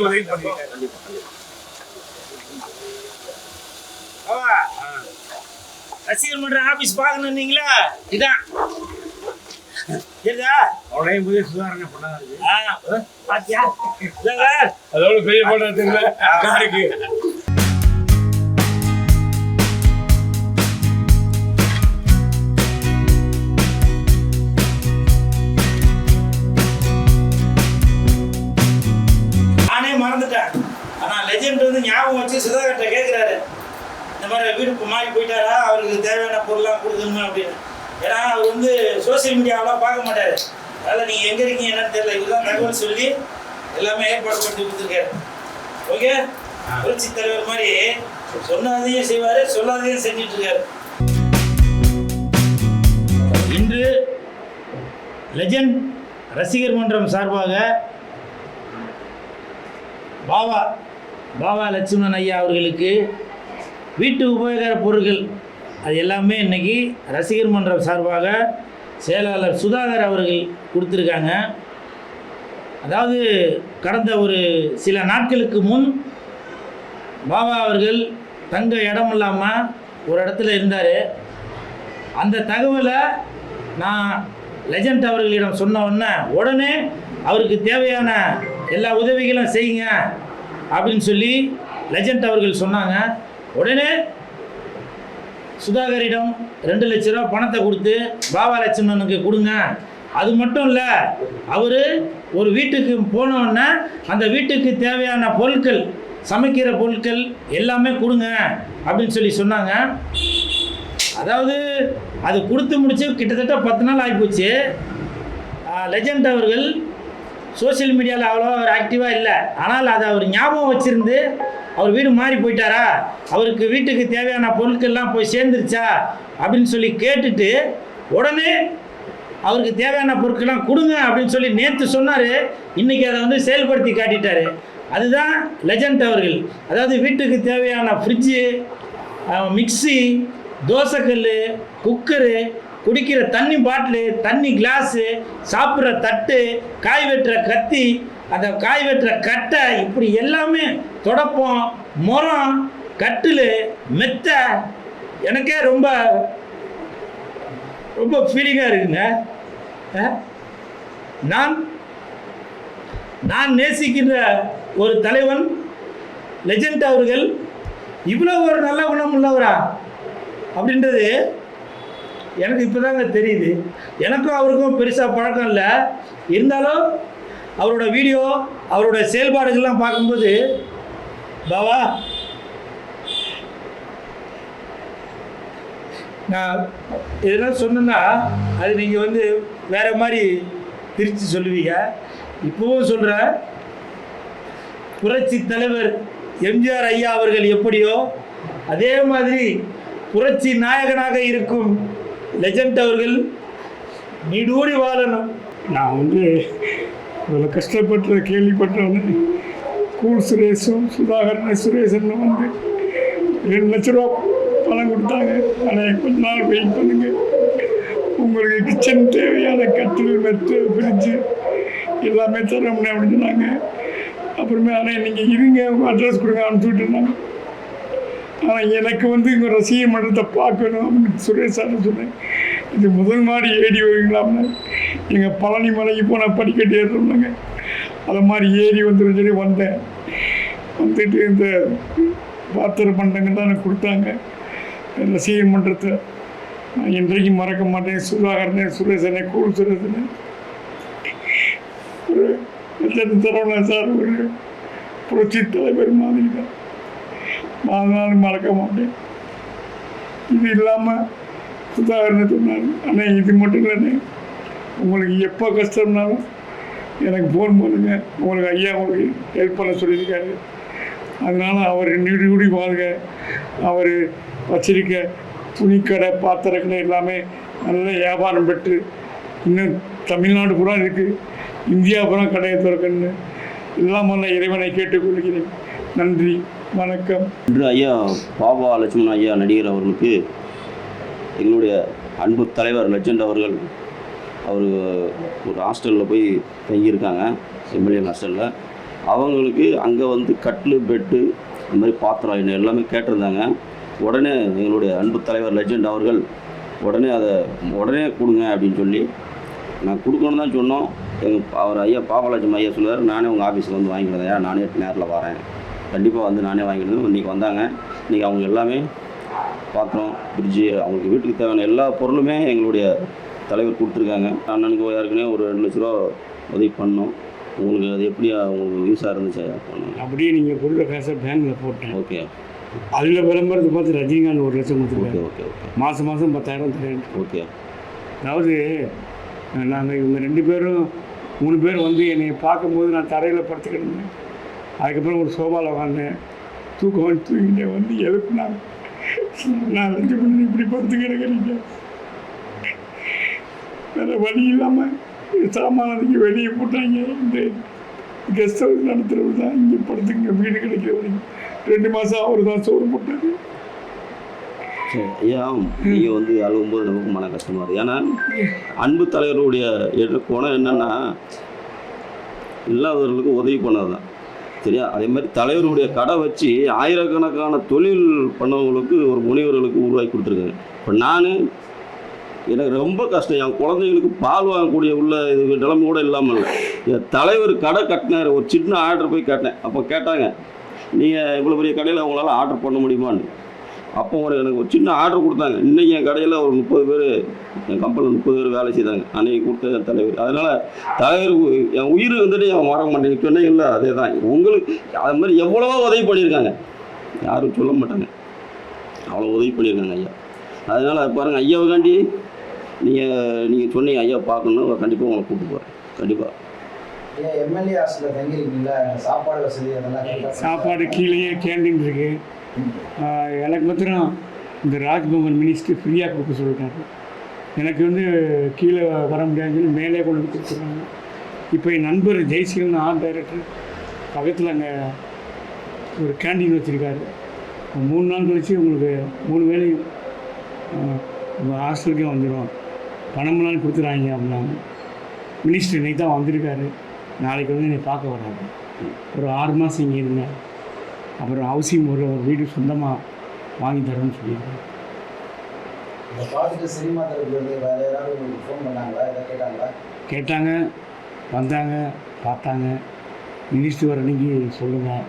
பெரிய உதவி பண்ணிருக்காரு. ரசிகர் மன்ற ஆபீஸ் பார்க்கணுன்னீங்களா? இதான் அவனே முதல் சுதாரணை பண்ணாரு. பாத்தியா? அதோட பெரிய போட்டோ இல்லை காருக்கு. நானே மறந்துட்டேன். ஆனா லெஜெண்ட் வந்து ஞாபகம் வச்சு சுதாகர்ட்ட கேட்கிறாரு, இந்த மாதிரி வீடு மாறி போயிட்டாரா, அவருக்கு தேவையான பொருள்லாம் கொடுக்கணுமா அப்படின்னு. ஏன்னா அவர் வந்து சோசியல் மீடியாவெல்லாம் பார்க்க மாட்டாரு. அதனால் நீங்கள் எங்கே இருக்கீங்க என்னன்னு தெரியல. இவர் தான் தகவல் சொல்லி எல்லாமே ஏற்பாடு பண்ணி கொடுத்துருக்காரு. ஓகே, புரட்சி தலைவர் மாதிரி சொன்னதையும் செய்வார், சொல்லாதையும் செஞ்சுட்டு இருக்காரு. இன்று லெஜெண்ட் ரசிகர் மன்றம் சார்பாக பாபா லட்சுமணன் ஐயா அவர்களுக்கு வீட்டு உபயோக பொருட்கள் அது எல்லாமே இன்றைக்கி ரசிகர் மன்றம் சார்பாக செயலாளர் சுதாகர் அவர்கள் கொடுத்துருக்காங்க. அதாவது கடந்த ஒரு சில நாட்களுக்கு முன் பாபா அவர்கள் தங்க இடம் இல்லாமல் ஒரு இடத்துல இருந்தார். அந்த தகவலை நான் லெஜெண்ட் அவர்களிடம் சொன்ன உடனே அவருக்கு தேவையான எல்லா உதவிகளும் செய்யுங்க அப்படின்னு சொல்லி லெஜெண்ட் அவர்கள் சொன்னாங்க. உடனே சுதாகரிடம் 2 லட்ச ரூபா பணத்தை கொடுத்து பாபா லட்சுமணனுக்கு கொடுங்க. அது மட்டும் இல்லை, அவர் ஒரு வீட்டுக்கு போனோடனே அந்த வீட்டுக்கு தேவையான பொருட்கள், சமைக்கிற பொருட்கள் எல்லாமே கொடுங்க அப்படின்னு சொல்லி சொன்னாங்க. அதாவது அது கொடுத்து முடிச்சு கிட்டத்தட்ட 10 நாள் ஆகிப்போச்சு. லெஜெண்ட் அவர்கள் சோசியல் மீடியாவில் அவ்வளோ அவர் ஆக்டிவாக இல்லை. ஆனால் அதை அவர் ஞாபகம் வச்சுருந்து அவர் வீடு மாறி போயிட்டாரா, அவருக்கு வீட்டுக்கு தேவையான பொருட்கள்லாம் போய் சேர்ந்துருச்சா அப்படின்னு சொல்லி கேட்டுட்டு உடனே அவருக்கு தேவையான பொருட்கள்லாம் கொடுங்க அப்படின்னு சொல்லி நேற்று சொன்னார். இன்றைக்கி அதை வந்து செயல்படுத்தி காட்டிட்டார். அதுதான் லெஜெண்ட் அவர்கள். அதாவது வீட்டுக்கு தேவையான ஃப்ரிட்ஜு, மிக்சி, தோசைக்கல், குக்கரு, குடிக்கிற தண்ணி பாட்டிலு, தண்ணி கிளாஸு, சாப்பிட்ற தட்டு, காய் வெட்டுற கத்தி, அந்த காய் வெட்டுற கட்டை, இப்படி எல்லாமே தொடப்பம், முறம், கட்டில், மெத்தை. எனக்கே ரொம்ப ரொம்ப ஃபீலிங்காக இருக்குங்க. நான் நேசிக்கின்ற ஒரு தலைவன் லெஜெண்ட் அவர்கள் இவ்வளோ ஒரு நல்ல குணம் உள்ளவரா அப்படின்றது எனக்கு இப்போ தாங்க தெரியுது. எனக்கும் அவருக்கும் பெருசாக பழக்கம் இல்லை. இருந்தாலும் அவரோட வீடியோ, அவரோட செயல்பாடுகள்லாம் பார்க்கும்போது பாபா நான் இதெல்லாம் சொன்னேன்னா அது நீங்கள் வந்து வேறு மாதிரி பிரித்து சொல்லுவீங்க. இப்போவும் சொல்கிறேன், புரட்சி தலைவர் எம்ஜிஆர் ஐயா அவர்கள் எப்படியோ அதே மாதிரி புரட்சி நாயகனாக இருக்கும் லெஜெண்ட் அவர்கள் நீடூடி வாழணும். நான் வந்து இவ்வளோ கஷ்டப்பட்டு கேள்விப்பட்டவொன்னே கூல் சுரேஷும் சுரேஷன் வந்து 2 லட்ச ரூபா பணம் கொடுத்தாங்க. ஆனால் கொஞ்ச நாள் வெயிட் பண்ணுங்க, உங்களுக்கு கிச்சன் தேவையான கட்டில், மெத்து, ஃப்ரிட்ஜு எல்லாமே தரோம்னு அப்படின்னு சொன்னாங்க. அப்புறமே ஆனால் நீங்கள் இருங்க, உங்கள் அட்ரஸ் கொடுங்க அனுப்பிச்சி விட்டுருந்தாங்க. ஆனால் எனக்கு வந்து இங்கே ரசிகர் மன்றத்தை பார்க்கணும் அப்படின்னு சுரேஷ் சார் சொன்னேன். இது முதல் மாடி ஏறி வருவீங்களாம்னா எங்கள் பழனி மலைக்கு போனால் படிக்கட்டு ஏறுறோம்னாங்க. அதை மாதிரி ஏறி வந்துடும் சொல்லி வந்தேன். வந்துட்டு இந்த பாத்திர பண்டங்கள் தான் எனக்கு கொடுத்தாங்க. ரசிகர் மன்றத்தை நான் என்றைக்கும் மறக்க மாட்டேன். சுதாகரனே, சுரேஷனே, கூல் சுரேஷனே, ஒரு தரவணா சார் ஒரு புரட்சி தலைவர் மாதிரி தான். நானும் மறக்க மாட்டேன். இது இல்லாமல் சுதாகரனை சொன்னார், ஆனால் இது மட்டும் இல்லைண்ணே, உங்களுக்கு எப்போ கஷ்டம்னாலும் எனக்கு ஃபோன் பண்ணுங்க, உங்களுக்கு ஐயா உங்களுக்கு ஹெல்ப் பண்ண சொல்லியிருக்காரு. அதனால் அவர் நீடி வாழ்க. அவர் வச்சிருக்க துணிக்கடை, பாத்திரக்கடை எல்லாமே நல்ல வியாபாரம் பெற்று இன்னும் தமிழ்நாடு பூரா இருக்குது, இந்தியா பூரா கடையை திறக்கணுன்னு எல்லாம் முதல்ல இறைவனை கேட்டுக்கொள்கிறேன். நன்றி, வணக்கம். இன்று ஐயா பாபா லட்சுமணன் ஐயா நடிகர் அவர்களுக்கு எங்களுடைய அன்பு தலைவர் லெஜெண்ட் அவர்கள் அவர் ஒரு ஹாஸ்டலில் போய் தங்கியிருக்காங்க, எம்எல்ஏ ஹாஸ்டலில். அவங்களுக்கு அங்கே வந்து கட்டில் பெட்டு இந்த மாதிரி பாத்திரம் என்ன எல்லாமே கேட்டிருந்தாங்க. உடனே எங்களுடைய அன்பு தலைவர் லெஜெண்ட் அவர்கள் உடனே கொடுங்க அப்படின்னு சொல்லி நான் கொடுக்கணுன்னு தான் சொன்னோம். அவர் ஐயா பாபலட்சுமி ஐயா சொல்லுவார், நானே உங்கள் ஆஃபீஸில் வந்து வாங்கிக்கிறேன், நானே நேரில் வரேன், கண்டிப்பாக வந்து நானே வாங்கிக்கிறேன். இன்றைக்கி வந்தாங்க. இன்றைக்கி அவங்க எல்லாமே பாத்திரம், ஃப்ரிட்ஜு, அவங்களுக்கு வீட்டுக்கு தேவையான எல்லா பொருளுமே எங்களுடைய தலைவர் கொடுத்துருக்காங்க. அண்ணனுக்கு ஏற்கனவே ஒரு 2 லட்ச ரூபா உதவி பண்ணோம். உங்களுக்கு அது எப்படி உங்களுக்கு யூஸாக இருந்துச்சு பண்ணணும்? அப்படியே நீங்கள் கொடுக்குற காசை பேங்கில் போட்டேன். ஓகே. அதில் விளம்பரத்தை பார்த்து ரஜினிகாந்த் 1 லட்சம் கொடுத்துருக்காரு. Okay okay. மாதம் 10,000 தரேன். ஓகே. அதாவது நாங்கள் இவங்க 2 பேரும் 3 பேர் வந்து என்னை பார்க்கும்போது நான் தரையில் படுத்துக்கிட்டேன். அதுக்கப்புறம் ஒரு சோபாவில் உட்காந்தேன். தூக்கம் வந்து தூங்கிட்டே வந்து எழுப்புனாங்க. நான் 2 மணி இப்படி படுத்து கிடக்கிறீங்க, வேறு வழி இல்லாமல் சாமானத்துக்கு வெளியே போட்டாங்க. இந்த கெஸ்ட் ஹவுஸ் நடத்துகிறது தான் இங்கே படுத்துங்க, வீடு கிடைக்கிற வரைக்கும் 2 மாதம் அவர் தான் சோறு போட்டார். சரி ஐயா, நீங்கள் வந்து அழுகும்போது நமக்கு மன கஷ்டமாக இருக்குது. ஏன்னா அன்பு தலைவருடைய குணம் என்னென்னா இல்லாதவர்களுக்கு உதவி பண்ணது தான், சரியா? அதே மாதிரி தலைவருடைய கடை வச்சு ஆயிரக்கணக்கான தொழில் பண்ணவங்களுக்கு ஒரு முனிவர்களுக்கு உருவாக்கி கொடுத்துருக்காங்க. இப்போ எனக்கு ரொம்ப கஷ்டம். என் குழந்தைங்களுக்கு பால் வாங்கக்கூடிய உள்ள இது நிலைமை கூட இல்லாமல் இல்லை. என் தலைவர் கடை கட்டினார். ஒரு சின்ன ஆர்டர் போய் கேட்டேன். அப்போ கேட்டாங்க, நீங்கள் இவ்வளோ பெரிய கடையில் உங்களால் ஆர்டர் பண்ண முடியுமான்னு. அப்போ எனக்கு ஒரு சின்ன ஆர்டர் கொடுத்தாங்க. இன்றைக்கி என் கடையில் ஒரு 30 பேர், என் கம்பெனியில் 30 பேர் வேலை செய்தாங்க. அன்றைக்கி கொடுத்த என் தலைவர். அதனால் தலைவர் என் உயிர் வந்துட்டு என் மறக்க மாட்டேங்க சொன்னே இல்லை. அதே தான் உங்களுக்கு அது மாதிரி எவ்வளவோ உதவி பண்ணியிருக்காங்க, யாரும் சொல்ல மாட்டாங்க. அவ்வளோ உதவி பண்ணியிருக்காங்க ஐயா. அதனால் பாருங்கள், ஐயாவுக்காண்டி நீங்கள் சொன்னீங்க ஐயா பார்க்கணும், கண்டிப்பாக உங்களை கூப்பிட்டு போகிறேன். கண்டிப்பாக. எம்எல்ஏ ஹாஸ்டலில் தங்கியிருக்கீங்களா? சாப்பாடு வசதி அதெல்லாம்? சாப்பாடு கீழேயே கேண்டீன் இருக்குது. எனக்கு மாத்திரம் இந்த ராஜ்பவன் மினிஸ்டர் ஃப்ரீயாக கொடுக்க சொல்லிட்டாரு. எனக்கு வந்து கீழே வர முடியாதுன்னு மேலே கொண்டு வந்து கொடுத்துருக்காங்க. இப்போ என் நண்பர் ஜெய்சீலன் ஆர்ட் டைரக்டர் பக்கத்தில் அங்கே ஒரு கேண்டீன் வச்சுருக்காரு. 3 நாள் கழிச்சு உங்களுக்கு 3 வேளையும் உங்கள் ஹாஸ்டலுக்கே வந்துடும், பணமெல்லாம் கொடுத்துறாங்க அப்படின்னாங்க. மினிஸ்டர் இன்றைக்கி தான் வந்திருக்காரு. நாளைக்கு வந்து என்னை பார்க்க வராது. ஒரு 6 மாதம் இங்கே இருந்தேன். அப்புறம் ஹவுசிங் ஒரு வீடு சொந்தமாக வாங்கி தரேன்னு சொல்லியிருக்கேன். இதை பார்த்துட்டு சினிமா தரப்புலேருந்து வேறு யாராவது உங்களுக்கு ஃபோன் பண்ணாங்களா? எதாவது கேட்டாங்களா? கேட்டாங்க, வந்தாங்க, பார்த்தாங்க. மினிஸ்டர் வர அன்றைக்கி சொல்லுங்கள்,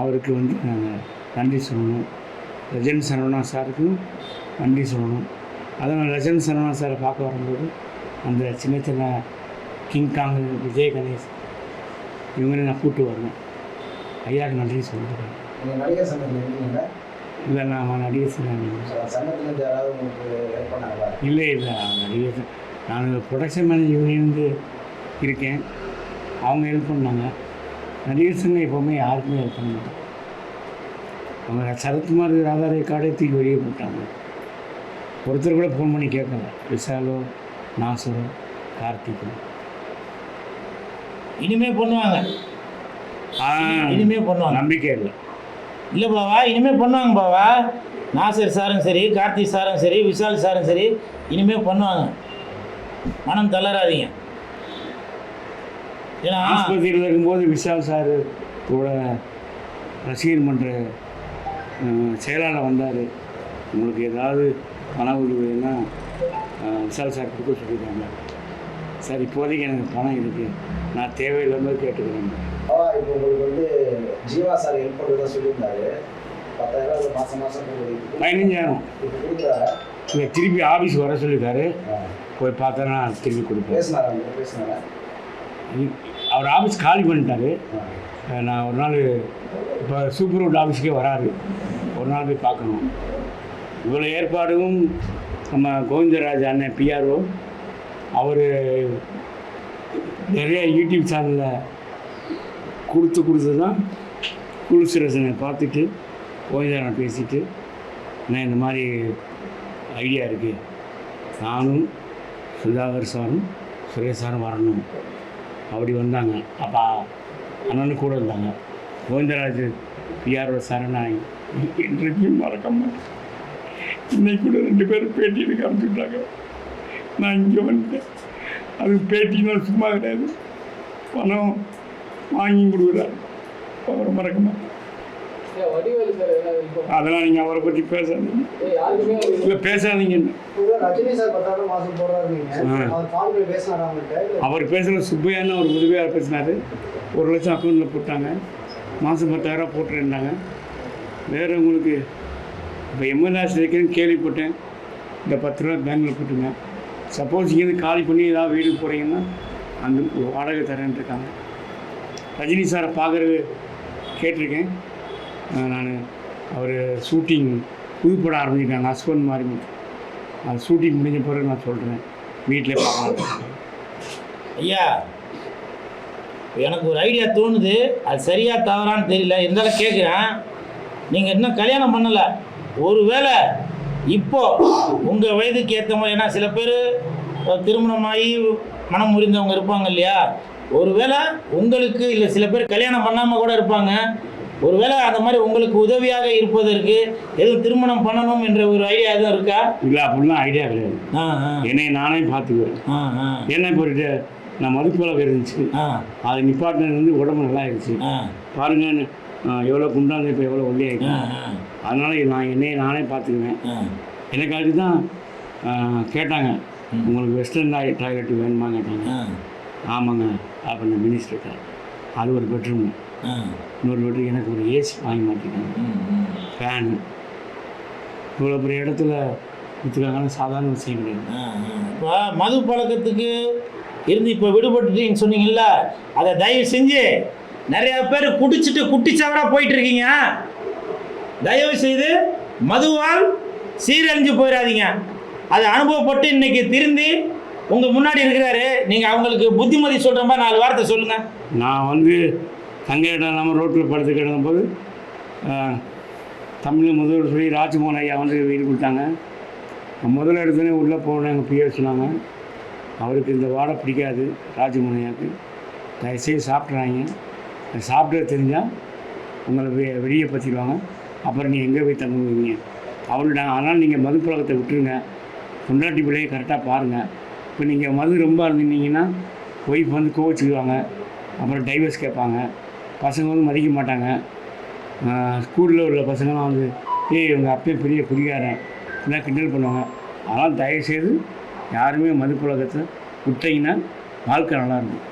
அவருக்கு வந்து நாங்கள் நன்றி சொல்லணும். லெஜண்ட் சரவணா சாருக்கும் நன்றி சொல்லணும். அதான் லெஜண்ட் சரவணா சாரை பார்க்க வரும்போது அந்த சின்ன சின்ன கிங்காங், விஜய் கணேஷ் இவங்களே நான் கூப்பிட்டு வரணும். ஐயாவுக்கு நன்றி சொல்லுறேன். நீங்கள் நடிகர் சங்கத்தில் இருக்கீங்களா? இல்லை, நான் நடிகர் சங்கம் சங்கத்துலேருந்து யாராவது உங்களுக்கு ஹெல்ப் பண்ணாங்களா? இல்லை, நடிகர் நான் ப்ரொடக்ஷன் மேனேஜர் யூனியன்லேருந்து இருக்கேன். அவங்க ஹெல்ப் பண்ணாங்க. நடிகர் சங்கம் எப்போவுமே யாருக்குமே ஹெல்ப் பண்ண மாட்டாங்க. அவங்க சரத்குமார் ஆதார் கார்டை தூக்கி வெளியே போட்டாங்க. ஒருத்தர் கூட ஃபோன் பண்ணி கேட்கல. விஷாலோ, நாசரோ, கார்த்திகோ. இனிமே பண்ணுவாங்க, இனிமே பண்ணுவாங்க. நம்பிக்கை இல்லை இல்லை பாவா, இனிமே பண்ணுவாங்க பாவா. நாசர் சாரும் சரி, கார்த்திக் சாரும் சரி, விஷால் சாரும் சரி, இனிமே பண்ணுவாங்க. மனம் தளராதீங்க. ஏன்னா ஆஸ்பத்திரியில் இருக்கும்போது விஷால் சார் கூட ரசிகர் மன்ற செயலாளர் வந்தார். உங்களுக்கு ஏதாவது பண உதவினா விஷால் சார் கொடுக்க சொல்லியிருக்காங்க. சார் இப்போதைக்கு எனக்கு பணம் இருக்குது, நான் தேவையில்லாமல் கேட்டுக்கிறேன். இப்போ உங்களுக்கு வந்து ஜீவா சார் ஹெல்ப் பண்ணுறதா சொல்லியிருந்தாரு. 10,000 மாதம் 15,000 இப்போ கொடுக்குறாரு. இல்லை, திருப்பி ஆஃபீஸ் வர சொல்லியிருக்காரு. போய் பார்த்தா நான் திருப்பி கொடுப்பேன். பேசினாரா? அவர் ஆஃபீஸ் காலி பண்ணிட்டாரு. நான் ஒரு நாள் இப்போ சூப்பர் ரோட் ஆஃபீஸுக்கே வராரு. ஒரு நாள் போய் பார்க்கணும். இவ்வளோ ஏற்பாடும் நம்ம கோவிந்தராஜ் அண்ணன் பிஆர்ஓ அவர் நிறைய யூடியூப் சேனலில் கொடுத்து தான் குலுசுரசனை பார்த்துட்டு கோவிந்தராஜன் பேசிட்டு, நான் இந்த மாதிரி ஐடியா இருக்குது, நானும் சுதாகர் சாரும் சுரேஷ் சாரும் வரணும் அப்படி வந்தாங்க. அப்போ அண்ணனும் கூட இருந்தாங்க. கோவிந்தராஜ் பிஆர்ஓ சாரை நான் என்றைக்கும் மறக்க மாட்டேன். இன்னைக்கு கூட 2 பேரும் பேட்டி எடுக்க அனுப்பிச்சுட்டாங்க. நான் இங்கே வந்துட்டேன். அது பேட்டினா சும்மா கிடையாது, பணம் வாங்கி கொடுக்குறாரு. அவரை மறக்க மாட்டேன். அதெல்லாம் நீங்கள் அவரை பற்றி பேசாதீங்க. இல்லை பேசாதீங்க. ரஜினி சார் 10,000 மாசம் போடுறாரு நீங்க. அவர் கால் பண்ணி பேசினாரா அவங்கள்ட்ட? அவர் பேசுகிற சுப்பையான்னு ஒரு உதவியாக பேசினார். 1 லட்சம் அக்கௌண்ட்டில் போட்டாங்க. மாதம் 10,000 போட்டுருந்தாங்க. வேறு உங்களுக்கு இப்போ எம்எல்ஏஸ் வைக்கிறேன்னு கேள்விப்பட்டேன். இந்த 10 ரூபா பேங்கில் போட்டுங்க. சப்போஸ் இங்கேருந்து காலி பண்ணி ஏதாவது வீடு போகிறீங்கன்னா அந்த வாடகை தரேன்னு இருக்காங்க. ரஜினி சாரை பார்க்குறது கேட்டிருக்கேன் நான். அவர் ஷூட்டிங் புதுப்படம் ஆரம்பிச்சிருக்காங்க ஹஸ்பண்ட் மாதிரி மட்டும். அது ஷூட்டிங் முடிஞ்ச பிறகு நான் சொல்கிறேன், வீட்டில் பார்க்கலாம். ஐயா, எனக்கு ஒரு ஐடியா தோணுது, அது சரியா தவறான்னு தெரியல, இருந்தாலும் கேட்குறேன். நீங்கள் இன்னும் கல்யாணம் பண்ணலை, ஒருவேளை இப்போ உங்கள் வயதுக்கு ஏற்ற மாதிரி, ஏன்னா சில பேர் திருமணமாகி மனம் முறிந்தவங்க இருப்பாங்க இல்லையா, ஒருவேளை உங்களுக்கு இல்லை சில பேர் கல்யாணம் பண்ணாமல் கூட இருப்பாங்க, ஒருவேளை அந்த மாதிரி உங்களுக்கு உதவியாக இருப்பதற்கு எதுவும் திருமணம் பண்ணணும் என்ற ஒரு ஐடியா எதுவும் இருக்கா? இல்லை, அப்படிலாம் ஐடியா கிடையாது. என்னை நானே பார்த்துக்குவேன். ஏன்னா இப்போ நான் மதுப்பழக்கம் இருந்துச்சு, அது நிப்பாட்டினது உடம்பு நல்லா இருந்துச்சு. பாருங்க எவ்வளோ குண்டாந்து இப்போ எவ்வளோ ஒல்லி ஆகிடுச்சு. அதனால் நான் என்னையை நானே பார்த்துக்குவேன். எனக்கு அதுதான் கேட்டாங்க, உங்களுக்கு வெஸ்டர்ன் டாய்லெட் வேணுமா கேட்டாங்க. ஆமாங்க அப்படின்னு மினிஸ்டர்கிட்ட. அது ஒரு பெட்ரூம், இன்னொரு பெட்ரூம், எனக்கு ஒரு ஏசி வாங்கி மாட்டிருக்காங்க, ஃபேனு. இவ்வளோ பெரிய இடத்துல கொடுத்துருக்காங்கன்னு சாதாரண விஷயம் கிடையாது. இப்போ மது பழக்கத்துக்கு இருந்து இப்போ விடுபட்டுட்டீங்கன்னு சொன்னீங்கல்ல, அதை தயவு செஞ்சு நிறையா பேர் குடிச்சிட்டு குட்டிச்சவராக போயிட்டு இருக்கீங்க. தயவு செய்து மதுவால் சீரழிஞ்சு போயிடாதீங்க. அதை அனுபவப்பட்டு இன்னைக்கு திருந்தி உங்கள் முன்னாடி இருக்கிறாரு, நீங்கள் அவங்களுக்கு புத்திமதி சொல்கிற மாதிரி 4 வார்த்தை சொல்லுங்கள். நான் வந்து தங்க இடம் இல்லாமல் ரோட்டில் படுத்து கிடந்தபோது தமிழ் முதல்வர் சொல்லி ராஜ்மோகன் ஐயா வந்து வீடு கொடுத்தாங்க. முதல்ல எடுத்தோடனே உள்ளே போனேன், எங்கள் பிஏ சொன்னாங்க, அவருக்கு இந்த வாடை பிடிக்காது ராஜ்மோகன் ஐயாவுக்கு, தயவுசெய்து சாப்பிட்றாங்க, சாப்பிட்டு தெரிஞ்சால் உங்களை வெளியே பற்றிடுவாங்க, அப்புறம் நீங்கள் எங்கே போய் தங்குவீங்க அவள்டாங்க. அதனால் நீங்கள் மது பழக்கத்தை விட்டுருங்க, பொண்டாட்டி பிள்ளையை கரெக்டாக பாருங்கள். இப்போ நீங்கள் மது ரொம்ப இருந்தீங்கன்னா ஒய்ஃப் வந்து கோவிச்சுக்குவாங்க, அப்புறம் டைவர்ஸ் கேட்பாங்க, பசங்க வந்து மதிக்க மாட்டாங்க. ஸ்கூலில் உள்ள பசங்களாம் வந்து உங்கள் அப்பயே பெரிய குடிகாரன் என்ன கிண்டல் பண்ணுவாங்க. அதனால் தயவுசெய்து யாருமே மது பழக்கத்தை விட்டிங்கன்னா வாழ்க்கை நல்லாயிருக்கும்.